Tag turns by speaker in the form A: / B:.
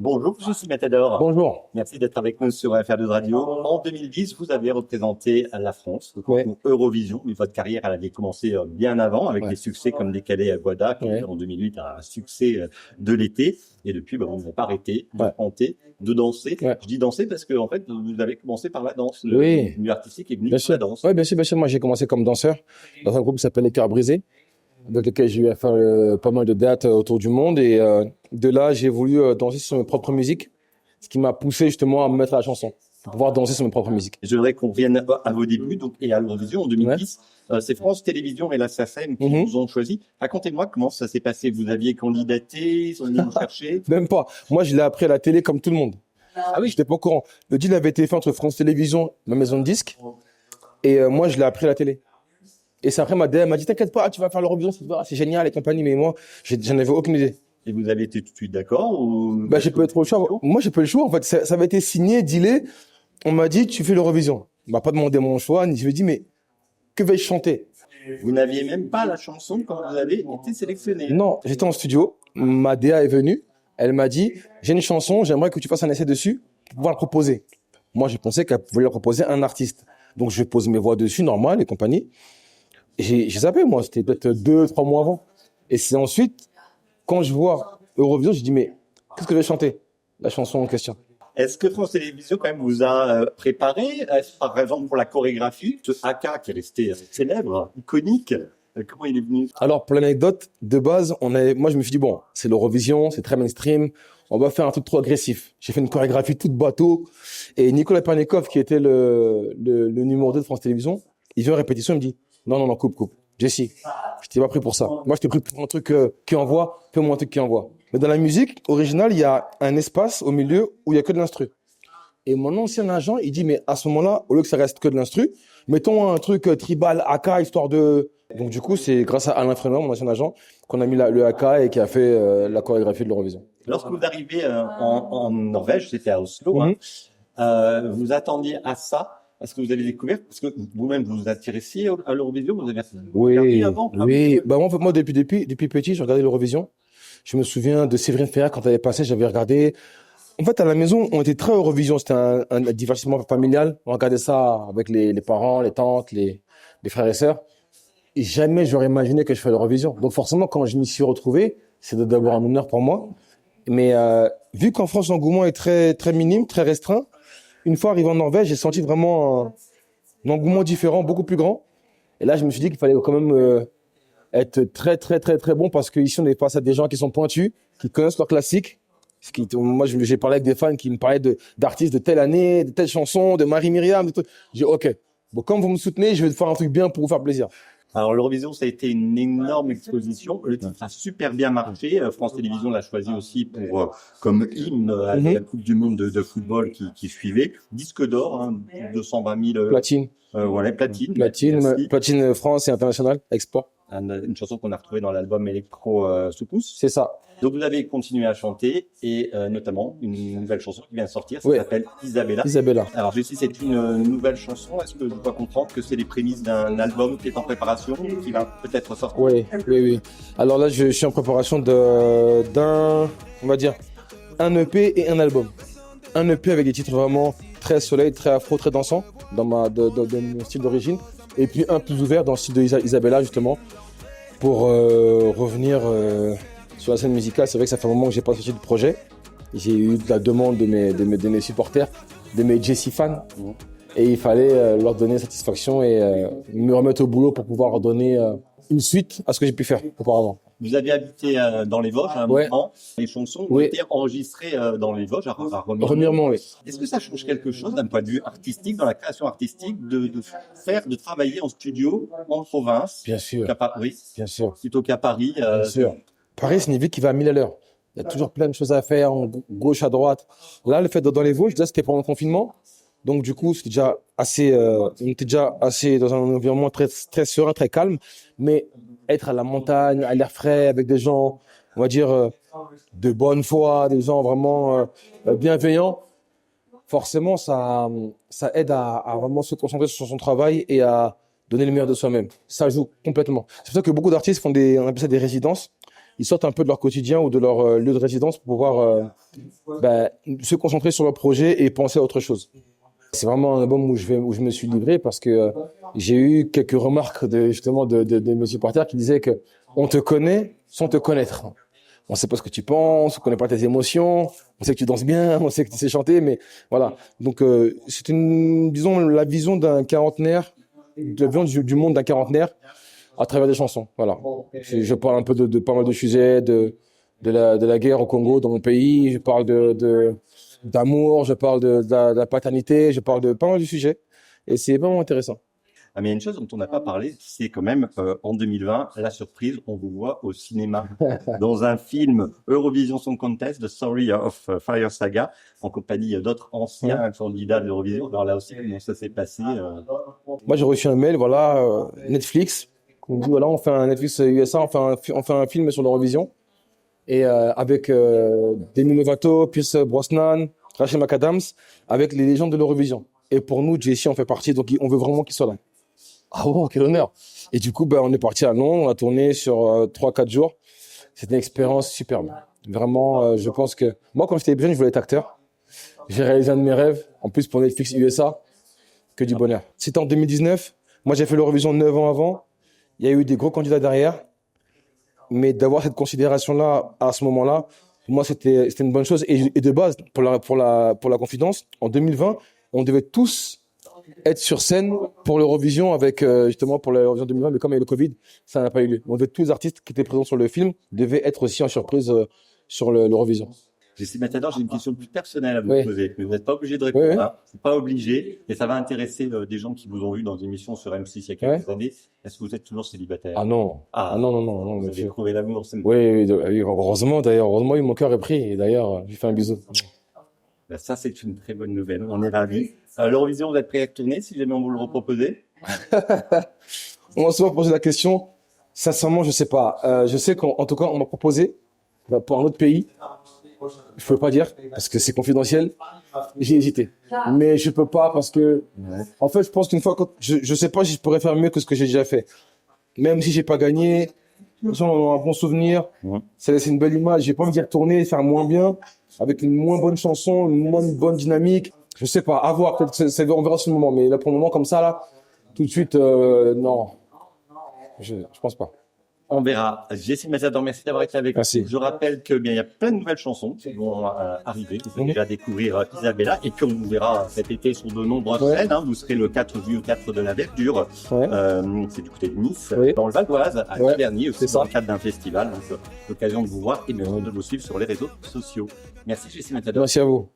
A: Bonjour, je suis Matador.
B: Bonjour.
A: Merci d'être avec nous sur FR2 Radio. En 2010, vous avez représenté la France au
B: Ouais.
A: concours Eurovision, mais votre carrière elle avait commencé bien avant avec des succès comme Décalé à Guada, qui
B: Ouais.
A: en 2008 a un succès de l'été. Et depuis, vous n'avez pas arrêté de chanter, de danser.
B: Ouais.
A: Je dis danser parce que en fait, vous avez commencé par la danse. Le
B: Oui.
A: milieu artistique est venu
B: Bien
A: par
B: sûr.
A: la danse.
B: Oui, bien sûr, bien sûr. Moi, j'ai commencé comme danseur dans un groupe qui s'appelle Les Cœurs Brisés, avec lequel j'ai eu à faire pas mal de dates autour du monde. Et de là, j'ai voulu danser sur mes propres musiques, ce qui m'a poussé justement à me mettre à la chanson, pour pouvoir danser sur mes propres musiques.
A: Je voudrais qu'on revienne à vos débuts donc, et à l'Eurovision en 2010. C'est France Télévisions et la SACEM qui vous ont choisi. Racontez-moi comment ça s'est passé. Vous aviez candidaté, ils sont venus vous chercher.
B: Même pas. Moi, je l'ai appris à la télé comme tout le monde. Ah oui, j'étais pas au courant. Le deal avait été fait entre France Télévisions, ma maison de disques, et moi, je l'ai appris à la télé. Et c'est après, ma DM m'a dit, t'inquiète pas, tu vas faire l'Eurovision, c'est génial et compagnie, mais moi, j'en avais aucune idée.
A: Et vous avez été tout de suite d'accord ou...
B: Bah, j'ai pas eu trop le choix. Moi, j'ai pas eu le choix. En fait, ça avait été signé, dealé. On m'a dit, tu fais l'Eurovision. On m'a pas demandé mon choix, ni je me dis, mais que vais-je chanter?
A: Vous n'aviez même pas la chanson quand vous avez été sélectionné.
B: Non, j'étais en studio. Ma DA est venue. Elle m'a dit, j'ai une chanson, j'aimerais que tu fasses un essai dessus pour pouvoir la proposer. Moi, je pensais qu'elle voulait la proposer à un artiste. Donc, je pose mes voix dessus, normal, et compagnie. J'ai zappé, moi. C'était peut-être 2-3 mois avant. Et c'est ensuite, quand je vois Eurovision, je dis, mais qu'est-ce que je vais chanter? La chanson en question.
A: Est-ce que France Télévisions, quand même, vous a préparé, par exemple, pour la chorégraphie, ce haka qui est resté célèbre, iconique, comment il est venu?
B: Alors, pour l'anecdote, de base, moi, je me suis dit, bon, c'est l'Eurovision, c'est très mainstream, on va faire un truc trop agressif. J'ai fait une chorégraphie toute bateau, et Nicolas Pernikov, qui était le numéro 2 de France Télévisions, il vient en répétition, il me dit, non, coupe. Jessie, je t'ai pas pris pour ça. Moi, je t'ai pris pour un truc qui envoie, fais-moi un truc qui envoie. Mais dans la musique originale, il y a un espace au milieu où il y a que de l'instru. Et mon ancien agent, il dit, mais à ce moment-là, au lieu que ça reste que de l'instru, mettons un truc tribal, haka, histoire de... Donc du coup, c'est grâce à Alain Frémont, mon ancien agent, qu'on a mis le haka et qui a fait la chorégraphie de l'Eurovision.
A: Lorsque vous arrivez en Norvège, c'était à Oslo, vous attendiez à ça? Est-ce que vous avez découvert, parce que vous-même vous vous intéressiez à l'Eurovision, vous avez regardé avant?
B: Oui. Bah moi, depuis petit, je regardais l'Eurovision. Je me souviens de Séverine Ferrer, quand elle est passée, j'avais regardé. En fait, à la maison, on était très Eurovision. C'était un divertissement familial. On regardait ça avec les parents, les tantes, les frères et sœurs. Et jamais j'aurais imaginé que je ferais l'Eurovision. Donc forcément, quand je m'y suis retrouvé, c'est d'abord un honneur pour moi. Mais vu qu'en France, l'engouement est très, très minime, très restreint, une fois arrivé en Norvège, j'ai senti vraiment un engouement différent, beaucoup plus grand. Et là, je me suis dit qu'il fallait quand même être très, très, très, très bon parce qu'ici, on est face à des gens qui sont pointus, qui connaissent leurs classiques. Moi, j'ai parlé avec des fans qui me parlaient d'artistes de telle année, de telle chanson, de Marie-Myriam, de tout. J'ai dit, OK, bon, comme vous me soutenez, je vais faire un truc bien pour vous faire plaisir.
A: Alors l'Eurovision, ça a été une énorme exposition. Le titre a super bien marché. France Télévisions l'a choisi aussi pour comme hymne à la Coupe du Monde de football qui suivait. Disque d'or, 220 000.
B: Platine.
A: Voilà, platine.
B: Platine France et international, export.
A: Une chanson qu'on a retrouvée dans l'album Electro Soukous.
B: C'est ça.
A: Donc vous avez continué à chanter et notamment une nouvelle chanson qui vient de sortir, ça s'appelle Isabella.
B: Isabella.
A: Alors je sais c'est une nouvelle chanson, est-ce que je dois comprendre que c'est les prémices d'un album qui est en préparation, qui va peut-être sortir?
B: Oui. Alors là, je suis en préparation d'un, on va dire, un EP et un album. Un EP avec des titres vraiment très soleil, très afro, très dansant dans mon style d'origine. Et puis un plus ouvert dans le style de Isabella justement pour revenir sur la scène musicale. C'est vrai que ça fait un moment que j'ai pas sorti de projet. J'ai eu de la demande de mes supporters, de mes Jessie fans. Et il fallait leur donner satisfaction et me remettre au boulot pour pouvoir leur donner une suite à ce que j'ai pu faire auparavant.
A: Vous avez habité dans les Vosges à un moment. Les chansons ont été enregistrées dans les Vosges à Remiremont.
B: Oui.
A: Est-ce que ça change quelque chose d'un point de vue artistique, dans la création artistique, de travailler en studio en province?
B: Bien sûr. Bien sûr.
A: Plutôt qu'à Paris.
B: Bien sûr. Paris, c'est une ville qui va à 1000 à l'heure. Il y a toujours plein de choses à faire, gauche à droite. Là, le fait d'être dans les Vosges, déjà, c'était pendant le confinement. Donc, du coup, c'était déjà on était déjà assez dans un environnement très, très serein, très calme. Mais être à la montagne, à l'air frais, avec des gens, on va dire, de bonne foi, des gens vraiment bienveillants, forcément, ça aide à vraiment se concentrer sur son travail et à donner le meilleur de soi-même. Ça joue complètement. C'est pour ça que beaucoup d'artistes on appelle ça des résidences. ils sortent un peu de leur quotidien ou de leur lieu de résidence pour pouvoir se concentrer sur leur projet et penser à autre chose. C'est vraiment un album où je me suis livré parce que j'ai eu quelques remarques de mes supporters qui disaient que on te connaît sans te connaître. On sait pas ce que tu penses, on connaît pas tes émotions, on sait que tu danses bien, on sait que tu sais chanter, mais voilà. Donc c'est disons la vision d'un quarantenaire, la vision du monde d'un quarantenaire à travers des chansons. Voilà. Je parle un peu de pas mal de sujets, de la guerre au Congo, dans mon pays. Je parle d'amour, je parle de la paternité, je parle de pas mal de sujets. Et c'est vraiment intéressant.
A: Ah, mais il y a une chose dont on n'a pas parlé, c'est quand même en 2020, la surprise, on vous voit au cinéma dans un film Eurovision Song Contest, The Story of Fire Saga, en compagnie d'autres anciens candidats de l'Eurovision. Alors là aussi, comment ça s'est passé
B: Moi, j'ai reçu un mail, voilà, Netflix. On me dit, voilà, on fait un Netflix USA, on fait un film sur l'Eurovision. Et avec Demi Lovato, Pierce Brosnan, Rachel McAdams, avec les légendes de l'Eurovision. Et pour nous, Jessie en fait partie, donc on veut vraiment qu'il soit là. Ah wow, quel honneur! Et du coup, on est parti à Londres, on a tourné sur 3-4 jours. C'était une expérience superbe. Vraiment, je pense que moi, quand j'étais jeune, je voulais être acteur. J'ai réalisé un de mes rêves, en plus pour Netflix USA, que du bonheur. C'était en 2019. Moi, j'ai fait l'Eurovision 9 ans avant. Il y a eu des gros candidats derrière. Mais d'avoir cette considération-là, à ce moment-là, pour moi, c'était une bonne chose. Et de base, pour la confidence, en 2020, on devait tous être sur scène pour l'Eurovision avec, justement, pour l'Eurovision 2020. Mais comme il y a eu le Covid, ça n'a pas eu lieu. On devait, tous les artistes qui étaient présents sur le film devaient être aussi en surprise sur l'Eurovision.
A: Jessie Matador, j'ai une question plus personnelle à vous
B: Oui.
A: poser, mais vous n'êtes pas obligé de répondre.
B: Oui.
A: Hein. C'est pas obligé, et ça va intéresser des gens qui vous ont vu dans des émissions sur M6 il y a quelques années. Est-ce que vous êtes toujours célibataire?
B: Ah non. Ah non.
A: Vous avez trouvé l'amour, c'est
B: Oui, heureusement d'ailleurs. Heureusement, mon cœur est pris. Et d'ailleurs, j'ai fait un bisou.
A: Ben, ça, c'est une très bonne nouvelle. On est ravis. L'Eurovision, vous êtes prêt à tourner si jamais on vous le reproposait?
B: On m'a souvent posé la question. Sincèrement, je sais pas. Je sais qu'en tout cas, on m'a proposé pour un autre pays. Je peux pas dire parce que c'est confidentiel. J'ai hésité, mais je peux pas parce que, en fait, je pense qu'une fois, je sais pas si je pourrais faire mieux que ce que j'ai déjà fait. Même si j'ai pas gagné, on a un bon souvenir. Ça laisse une belle image. J'ai pas envie d'y retourner, faire moins bien, avec une moins bonne chanson, une moins bonne dynamique. Je sais pas. À voir. Peut-être on verra ce moment. Mais là, pour le moment, comme ça, là, tout de suite, non. Je pense pas.
A: On verra. Jessie Matador, merci d'avoir été avec nous.
B: Merci.
A: Je rappelle que il y a plein de nouvelles chansons qui vont arriver. Vous allez déjà découvrir Isabella, et puis on vous verra cet été sur de nombreuses scènes. Hein. Vous serez le 4 juillet au Théâtre de la Verdure. C'est du côté de Nice, dans le Val d'Oise, à Tavernier, aussi dans le cadre d'un festival. Donc l'occasion de vous voir et de vous suivre sur les réseaux sociaux. Merci Jessie Matador.
B: Merci à vous.